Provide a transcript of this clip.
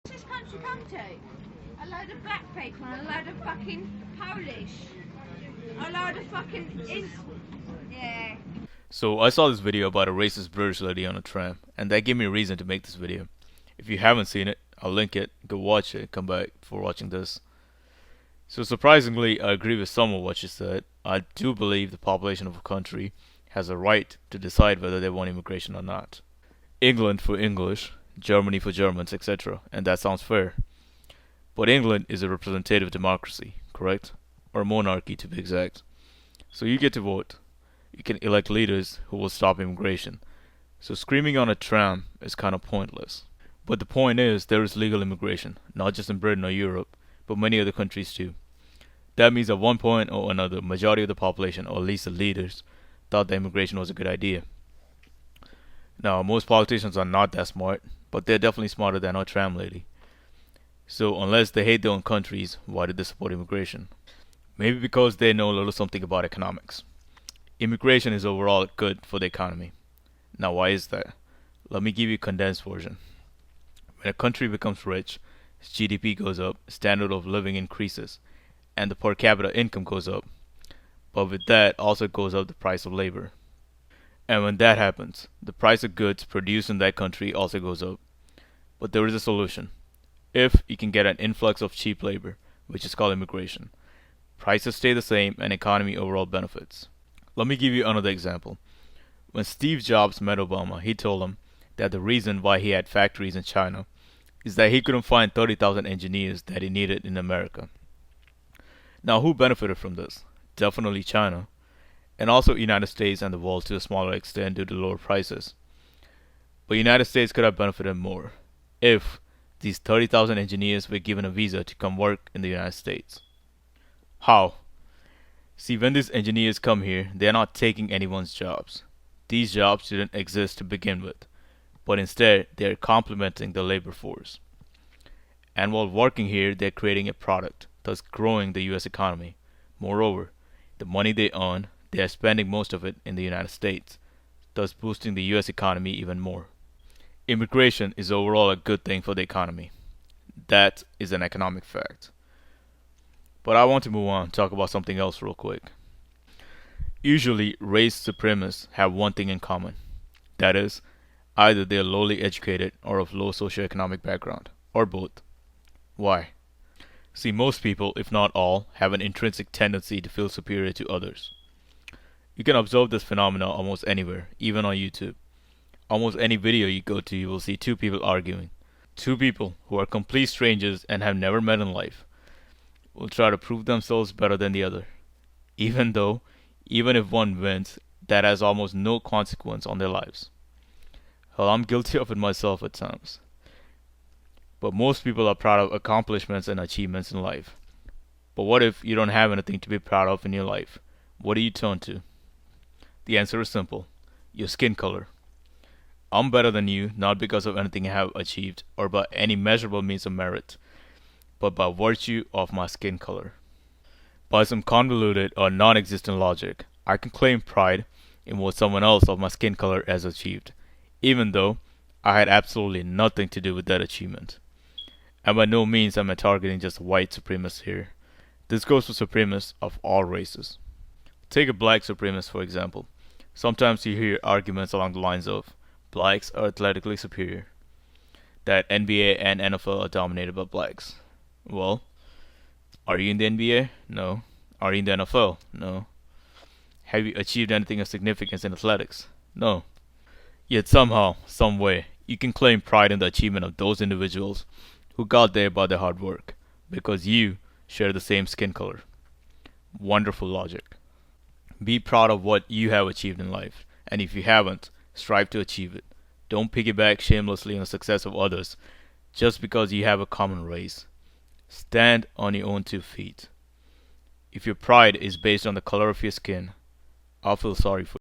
What's this country come to? A load of black people and a load of fucking Polish. A load of fucking yeah. So I saw this video about a racist British lady on a tram, and that gave me a reason to make this video. If you haven't seen it, I'll link it, go watch it, come back for watching this. So surprisingly, I agree with some of what she said. I do believe the population of a country has a right to decide whether they want immigration or not. England for English, Germany for Germans, etc. And that sounds fair. But England is a representative democracy, correct? Or monarchy to be exact. So you get to vote. You can elect leaders who will stop immigration. So screaming on a tram is kind of pointless. But the point is, there is legal immigration, not just in Britain or Europe, but many other countries too. That means at one point or another, majority of the population, or at least the leaders, thought that immigration was a good idea. Now, most politicians are not that smart, but they're definitely smarter than our Tram Lady. So unless they hate their own countries, why did they support immigration? Maybe because they know a little something about economics. Immigration is overall good for the economy. Now, why is that? Let me give you a condensed version. When a country becomes rich, its GDP goes up, standard of living increases, and the per capita income goes up. But with that also goes up the price of labor. And when that happens, the price of goods produced in that country also goes up. But there is a solution. If you can get an influx of cheap labor, which is called immigration, prices stay the same and economy overall benefits. Let me give you another example. When Steve Jobs met Obama, he told him that the reason why he had factories in China is that he couldn't find 30,000 engineers that he needed in America. Now, who benefited from this? Definitely China, and also United States and the world to a smaller extent due to lower prices. But United States could have benefited more if these 30,000 engineers were given a visa to come work in the United States. How? See, when these engineers come here, they are not taking anyone's jobs. These jobs didn't exist to begin with, but instead they are complementing the labor force. And while working here, they are creating a product, thus growing the US economy. Moreover, the money they earn, they are spending most of it in the United States, thus boosting the US economy even more. Immigration is overall a good thing for the economy. That is an economic fact. But I want to move on, talk about something else real quick. Usually, race supremacists have one thing in common. That is, either they are lowly educated or of low socioeconomic background, or both. Why? See, most people, if not all, have an intrinsic tendency to feel superior to others. You can observe this phenomenon almost anywhere, even on YouTube. Almost any video you go to, you will see two people arguing. Two people who are complete strangers and have never met in life will try to prove themselves better than the other. Even though, even if one wins, that has almost no consequence on their lives. Hell, I'm guilty of it myself at times. But most people are proud of accomplishments and achievements in life. But what if you don't have anything to be proud of in your life? What do you turn to? The answer is simple. Your skin color. I'm better than you, not because of anything I have achieved or by any measurable means of merit, but by virtue of my skin color. By some convoluted or non-existent logic, I can claim pride in what someone else of my skin color has achieved, even though I had absolutely nothing to do with that achievement. And by no means am I targeting just white supremacists here. This goes for supremacists of all races. Take a black supremacist for example. Sometimes you hear arguments along the lines of, blacks are athletically superior, that NBA and NFL are dominated by blacks. Well, are you in the NBA? No. Are you in the NFL? No. Have you achieved anything of significance in athletics? No. Yet somehow, some way, you can claim pride in the achievement of those individuals who got there by their hard work, because you share the same skin color. Wonderful logic. Be proud of what you have achieved in life, and if you haven't, strive to achieve it. Don't piggyback shamelessly on the success of others just because you have a common race. Stand on your own 2 feet. If your pride is based on the color of your skin, I'll feel sorry for you.